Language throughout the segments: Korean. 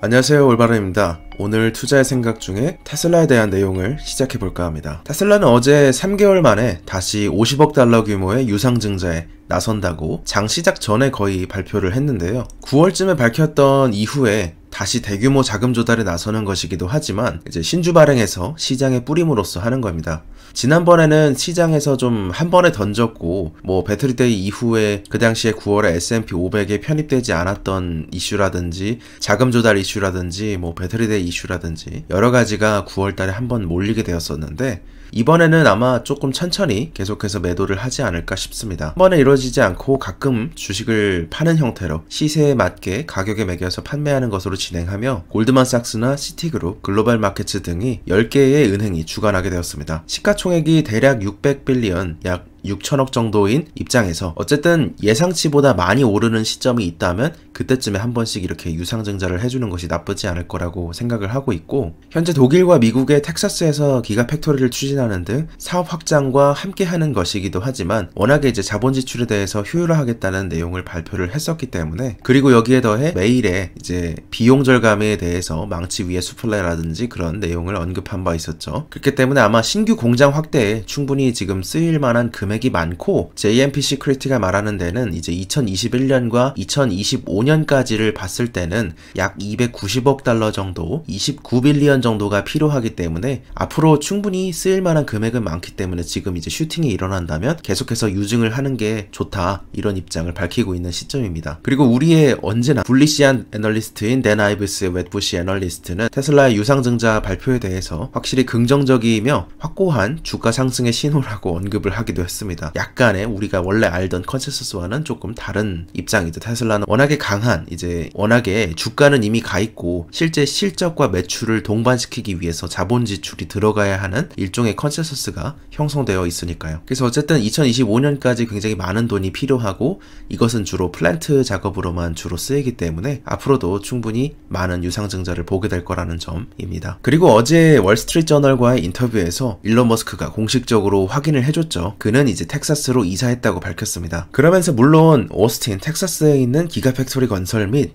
안녕하세요, 올바름입니다. 오늘 투자의 생각 중에 테슬라에 대한 내용을 시작해볼까 합니다. 테슬라는 어제 3개월 만에 다시 50억 달러 규모의 유상증자에 나선다고 장 시작 전에 거의 발표를 했는데요. 9월쯤에 밝혔던 이후에 다시 대규모 자금 조달에 나서는 것이기도 하지만 이제 신주 발행해서 시장에 뿌림으로써 하는 겁니다. 지난번에는 시장에서 좀 한 번에 던졌고 배터리데이 이후에 그 당시에 9월에 S&P 500에 편입되지 않았던 이슈라든지 자금 조달 이슈라든지 배터리데이 이슈라든지 여러 가지가 9월 달에 한 번 몰리게 되었었는데 이번에는 아마 조금 천천히 계속해서 매도를 하지 않을까 싶습니다. 한 번에 이루어지지 않고 가끔 주식을 파는 형태로 시세에 맞게 가격에 매겨서 판매하는 것으로 진행하며 골드만삭스나 시티그룹, 글로벌마켓츠 등이 10개의 은행이 주관하게 되었습니다. 시가총액이 대략 600빌리언, 약 6천억 정도인 입장에서 어쨌든 예상치보다 많이 오르는 시점이 있다면 그때쯤에 한 번씩 이렇게 유상증자를 해주는 것이 나쁘지 않을 거라고 생각을 하고 있고, 현재 독일과 미국의 텍사스에서 기가팩토리를 추진하는 등 사업 확장과 함께 하는 것이기도 하지만 워낙에 이제 자본 지출에 대해서 효율화하겠다는 내용을 발표를 했었기 때문에, 그리고 여기에 더해 메일에 이제 비용 절감에 대해서 망치 위에 수플레라든지 그런 내용을 언급한 바 있었죠. 그렇기 때문에 아마 신규 공장 확대에 충분히 지금 쓰일 만한 금액이 많고, JMP 시크리티가 말하는 데는 이제 2021년과 2025년까지를 봤을 때는 약 290억 달러 정도, 29빌리언 정도가 필요하기 때문에 앞으로 충분히 쓰일 만한 금액은 많기 때문에 지금 이제 슈팅이 일어난다면 계속해서 유증을 하는 게 좋다, 이런 입장을 밝히고 있는 시점입니다. 그리고 우리의 언제나 불리시한 애널리스트인 댄 아이브스의 웻부시 애널리스트는 테슬라의 유상증자 발표에 대해서 확실히 긍정적이며 확고한 주가 상승의 신호라고 언급을 하기도 했습니다. 약간의 우리가 원래 알던 컨센서스와는 조금 다른 입장이죠. 테슬라는 워낙에 강한, 이제 워낙에 주가는 이미 가 있고 실제 실적과 매출을 동반시키기 위해서 자본 지출이 들어가야 하는 일종의 컨센서스가 형성되어 있으니까요. 그래서 어쨌든 2025년까지 굉장히 많은 돈이 필요하고 이것은 주로 플랜트 작업으로만 주로 쓰이기 때문에 앞으로도 충분히 많은 유상증자를 보게 될 거라는 점입니다. 그리고 어제 월스트리트저널과의 인터뷰에서 일론 머스크가 공식적으로 확인을 해줬죠. 그는 이제 텍사스로 이사했다고 밝혔습니다. 그러면서 물론 오스틴, 텍사스에 있는 기가팩토리 건설 및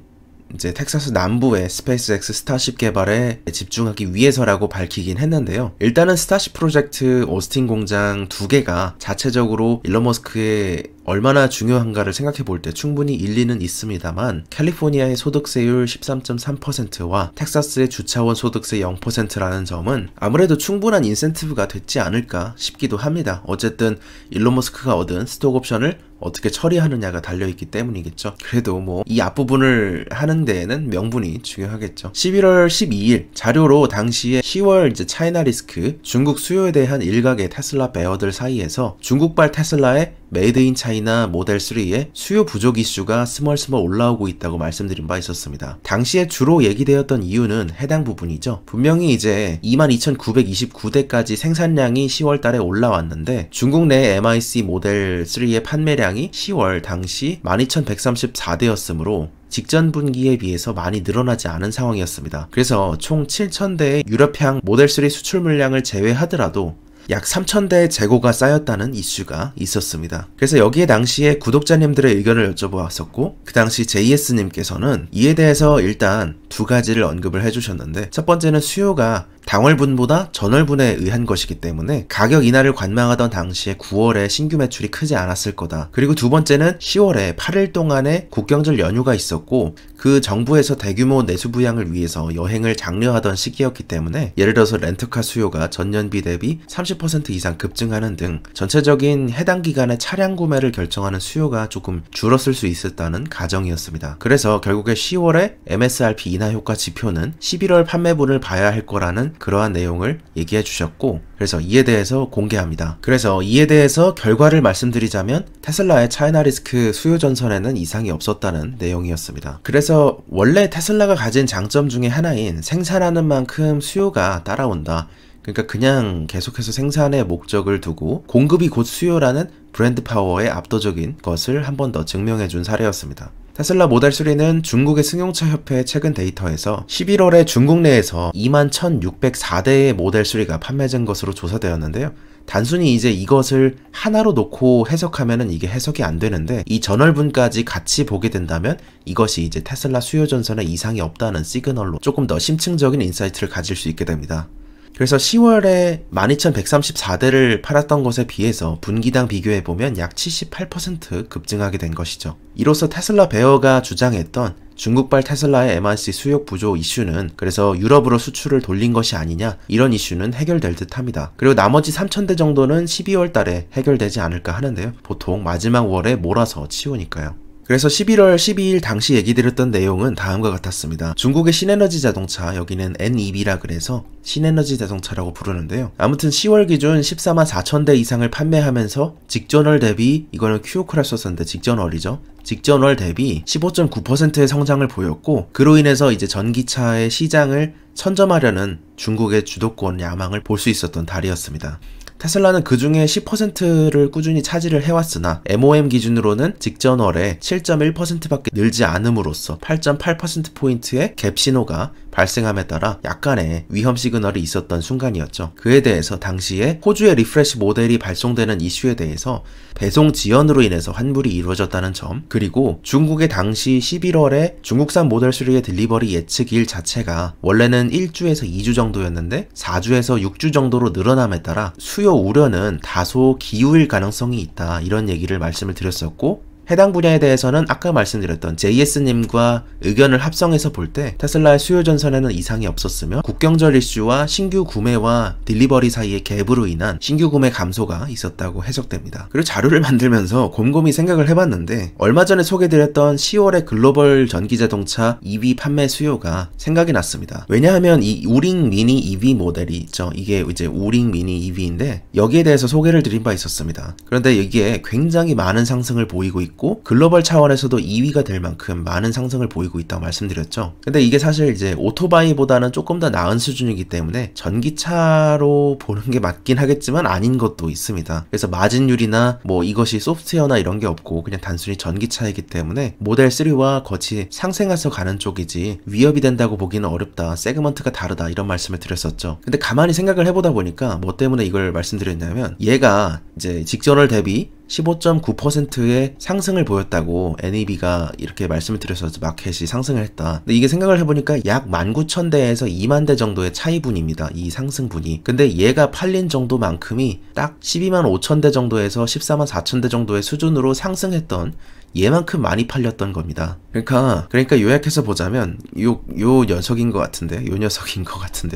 이제 텍사스 남부의 스페이스X 스타쉽 개발에 집중하기 위해서라고 밝히긴 했는데요. 일단은 스타쉽 프로젝트 오스틴 공장 2개가 자체적으로 일론 머스크의 얼마나 중요한가를 생각해 볼 때 충분히 일리는 있습니다만, 캘리포니아의 소득세율 13.3%와 텍사스의 주차원 소득세 0%라는 점은 아무래도 충분한 인센티브가 됐지 않을까 싶기도 합니다. 어쨌든 일론 머스크가 얻은 스톡옵션을 어떻게 처리하느냐가 달려있기 때문이겠죠. 그래도 이 앞부분을 하는 데에는 명분이 중요하겠죠. 11월 12일 자료로 당시에 10월 이제 차이나 리스크, 중국 수요에 대한 일각의 테슬라 베어들 사이에서 중국발 테슬라의 메이드 인 차이나 모델 3의 수요 부족 이슈가 스멀스멀 올라오고 있다고 말씀드린 바 있었습니다. 당시에 주로 얘기되었던 이유는 해당 부분이죠. 분명히 이제 22,929대까지 생산량이 10월 달에 올라왔는데 중국 내 MIC 모델 3의 판매량이 10월 당시 12,134대였으므로 직전 분기에 비해서 많이 늘어나지 않은 상황이었습니다. 그래서 총 7,000대의 유럽향 모델 3 수출 물량을 제외하더라도 약 3,000대의 재고가 쌓였다는 이슈가 있었습니다. 그래서 여기에 당시에 구독자님들의 의견을 여쭤보았었고, 그 당시 JS님께서는 이에 대해서 일단 두 가지를 언급을 해주셨는데, 첫 번째는 수요가 당월분보다 전월분에 의한 것이기 때문에 가격 인하를 관망하던 당시에 9월에 신규 매출이 크지 않았을 거다. 그리고 두 번째는 10월에 8일 동안의 국경절 연휴가 있었고 그 정부에서 대규모 내수 부양을 위해서 여행을 장려하던 시기였기 때문에 예를 들어서 렌터카 수요가 전년비 대비 30% 이상 급증하는 등 전체적인 해당 기간의 차량 구매를 결정하는 수요가 조금 줄었을 수 있었다는 가정이었습니다. 그래서 결국에 10월에 MSRP 인하 효과 지표는 11월 판매분을 봐야 할 거라는 그러한 내용을 얘기해 주셨고, 그래서 이에 대해서 공개합니다. 그래서 이에 대해서 결과를 말씀드리자면 테슬라의 차이나 리스크 수요 전선에는 이상이 없었다는 내용이었습니다. 그래서 원래 테슬라가 가진 장점 중에 하나인 생산하는 만큼 수요가 따라온다. 그러니까 그냥 계속해서 생산에 목적을 두고 공급이 곧 수요라는 브랜드 파워의 압도적인 것을 한 번 더 증명해 준 사례였습니다. 테슬라 모델 3는 중국의 승용차 협회 최근 데이터에서 11월에 중국 내에서 21,604대의 모델 3가 판매된 것으로 조사되었는데요. 단순히 이제 이것을 하나로 놓고 해석하면은 이게 해석이 안 되는데, 이 전월분까지 같이 보게 된다면 이것이 이제 테슬라 수요 전선에 이상이 없다는 시그널로 조금 더 심층적인 인사이트를 가질 수 있게 됩니다. 그래서 10월에 12,134대를 팔았던 것에 비해서 분기당 비교해보면 약 78% 급증하게 된 것이죠. 이로써 테슬라 베어가 주장했던 중국발 테슬라의 MRC 수요 부족 이슈는 그래서 유럽으로 수출을 돌린 것이 아니냐, 이런 이슈는 해결될 듯 합니다. 그리고 나머지 3,000대 정도는 12월 달에 해결되지 않을까 하는데요. 보통 마지막 월에 몰아서 치우니까요. 그래서 11월 12일 당시 얘기 드렸던 내용은 다음과 같았습니다. 중국의 신에너지 자동차, 여기는 NEV라 그래서 신에너지 자동차라고 부르는데요. 아무튼 10월 기준 14만 4천대 이상을 판매하면서 직전월 대비, 이거는 QOQ를 썼었는데 직전월이죠. 직전월 대비 15.9%의 성장을 보였고, 그로 인해서 이제 전기차의 시장을 선점하려는 중국의 주도권 야망을 볼 수 있었던 달이었습니다. 테슬라는 그 중에 10%를 꾸준히 차지를 해왔으나 MOM 기준으로는 직전월에 7.1%밖에 늘지 않음으로써 8.8%포인트의 갭 신호가 발생함에 따라 약간의 위험 시그널이 있었던 순간이었죠. 그에 대해서 당시에 호주의 리프레시 모델이 발송되는 이슈에 대해서 배송 지연으로 인해서 환불이 이루어졌다는 점, 그리고 중국의 당시 11월에 중국산 모델 3의 딜리버리 예측일 자체가 원래는 1주에서 2주 정도였는데 4주에서 6주 정도로 늘어남에 따라 수요 우려는 다소 기우일 가능성이 있다, 이런 얘기를 말씀을 드렸었고, 해당 분야에 대해서는 아까 말씀드렸던 JS님과 의견을 합성해서 볼 때 테슬라의 수요 전선에는 이상이 없었으며, 국경절 이슈와 신규 구매와 딜리버리 사이의 갭으로 인한 신규 구매 감소가 있었다고 해석됩니다. 그리고 자료를 만들면서 곰곰이 생각을 해봤는데, 얼마 전에 소개드렸던 10월의 글로벌 전기자동차 EV 판매 수요가 생각이 났습니다. 왜냐하면 이 우링 미니 EV 모델이 있죠. 이게 이제 우링 미니 EV인데 여기에 대해서 소개를 드린 바 있었습니다. 그런데 이게 굉장히 많은 상승을 보이고 있고, 글로벌 차원에서도 2위가 될 만큼 많은 상승을 보이고 있다고 말씀드렸죠. 근데 이게 사실 이제 오토바이보다는 조금 더 나은 수준이기 때문에 전기차로 보는 게 맞긴 하겠지만 아닌 것도 있습니다. 그래서 마진율이나 뭐 이것이 소프트웨어나 이런 게 없고 그냥 단순히 전기차이기 때문에 모델 3와 같이 상생해서 가는 쪽이지 위협이 된다고 보기는 어렵다, 세그먼트가 다르다, 이런 말씀을 드렸었죠. 근데 가만히 생각을 해보다 보니까 뭐 때문에 이걸 말씀드렸냐면, 얘가 이제 직전월 대비 15.9%의 상승을 보였다고 NEV가 이렇게 말씀을 드려서 마켓이 상승을 했다. 근데 이게 생각을 해보니까 약 19,000대에서 2만 대 정도의 차이분입니다. 이 상승분이. 근데 얘가 팔린 정도만큼이 딱 12만 5천 대 정도에서 14만 4천 대 정도의 수준으로 상승했던 얘만큼 많이 팔렸던 겁니다. 그러니까 요약해서 보자면 요 녀석인 것 같은데,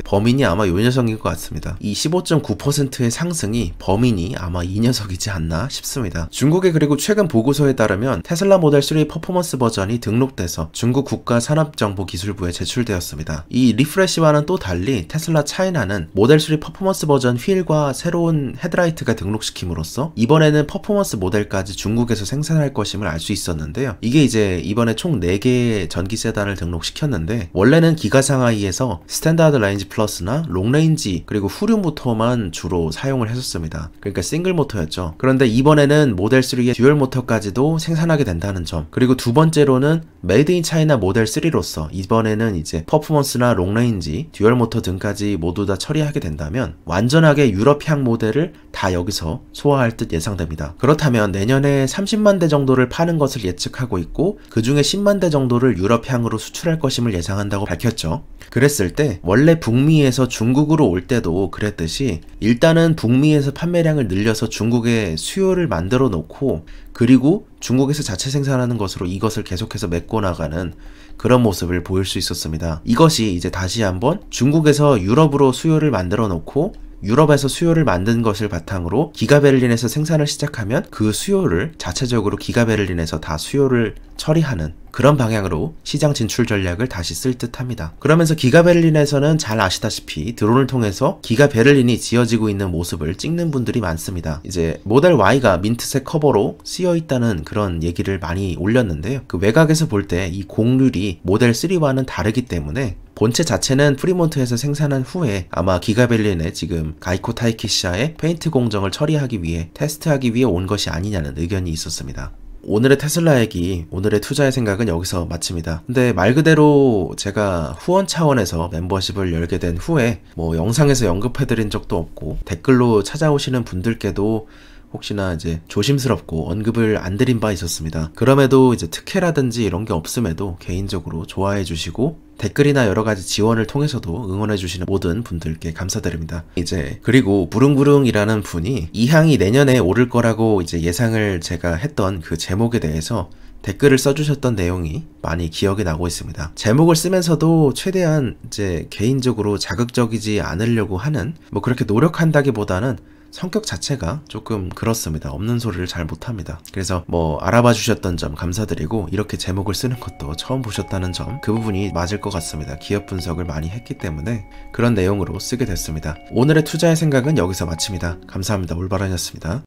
범인이 아마 요 녀석인 것 같습니다. 이 15.9%의 상승이 범인이 아마 이 녀석이지 않나 싶습니다. 중국의 그리고 최근 보고서에 따르면 테슬라 모델 3 퍼포먼스 버전이 등록돼서 중국 국가산업정보기술부에 제출되었습니다. 이 리프레시와는 또 달리 테슬라 차이나는 모델 3 퍼포먼스 버전 휠과 새로운 헤드라이트가 등록시킴으로써 이번에는 퍼포먼스 모델까지 중국에서 생산할 것임을 알 수 있었는데요. 이게 이제 이번에 총 4개의 전기 세단을 등록시켰는데, 원래는 기가상하이에서 스탠다드 레인지 플러스나 롱레인지 그리고 후륜 모터만 주로 사용을 했었습니다. 그러니까 싱글 모터였죠. 그런데 이번에는 모델 3의 듀얼 모터까지도 생산하게 된다는 점, 그리고 두 번째로는 메이드 인 차이나 모델 3로서 이번에는 이제 퍼포먼스나 롱레인지, 듀얼 모터 등까지 모두 다 처리하게 된다면 완전하게 유럽향 모델을 다 여기서 소화할 듯 예상됩니다. 그렇다면 내년에 30만 대 정도를 파는 것을 예측하고 있고, 그 중에 10만 대 정도를 유럽향으로 수출할 것임을 예상한다고 밝혔죠. 그랬을 때 원래 북미에서 중국으로 올 때도 그랬듯이 일단은 북미에서 판매량을 늘려서 중국에 수요를 만들어 놓고, 그리고 중국에서 자체 생산하는 것으로 이것을 계속해서 메꿔 나가는 그런 모습을 보일 수 있었습니다. 이것이 이제 다시 한번 중국에서 유럽으로 수요를 만들어 놓고 유럽에서 수요를 만든 것을 바탕으로 기가베를린에서 생산을 시작하면 그 수요를 자체적으로 기가베를린에서 다 수요를 처리하는 그런 방향으로 시장 진출 전략을 다시 쓸 듯 합니다. 그러면서 기가베를린에서는 잘 아시다시피 드론을 통해서 기가베를린이 지어지고 있는 모습을 찍는 분들이 많습니다. 이제 모델 Y가 민트색 커버로 쓰여 있다는 그런 얘기를 많이 올렸는데요. 그 외곽에서 볼 때 이 곡률이 모델 3와는 다르기 때문에 본체 자체는 프리몬트에서 생산한 후에 아마 기가베를린에 지금 가이코 타이키시아의 페인트 공정을 처리하기 위해 테스트하기 위해 온 것이 아니냐는 의견이 있었습니다. 오늘의 테슬라 얘기, 오늘의 투자의 생각은 여기서 마칩니다. 근데 말 그대로 제가 후원 차원에서 멤버십을 열게 된 후에 뭐 영상에서 언급해드린 적도 없고 댓글로 찾아오시는 분들께도 혹시나 이제 조심스럽고 언급을 안 드린 바 있었습니다. 그럼에도 이제 특혜라든지 이런 게 없음에도 개인적으로 좋아해 주시고 댓글이나 여러 가지 지원을 통해서도 응원해 주시는 모든 분들께 감사드립니다. 이제 그리고 부릉부릉이라는 분이 이 향이 내년에 오를 거라고 이제 예상을 제가 했던 그 제목에 대해서 댓글을 써주셨던 내용이 많이 기억에 나고 있습니다. 제목을 쓰면서도 최대한 이제 개인적으로 자극적이지 않으려고 하는, 뭐 그렇게 노력한다기보다는 성격 자체가 조금 그렇습니다. 없는 소리를 잘 못합니다. 그래서 뭐 알아봐 주셨던 점 감사드리고, 이렇게 제목을 쓰는 것도 처음 보셨다는 점, 그 부분이 맞을 것 같습니다. 기업 분석을 많이 했기 때문에 그런 내용으로 쓰게 됐습니다. 오늘의 투자의 생각은 여기서 마칩니다. 감사합니다. 올바른이었습니다.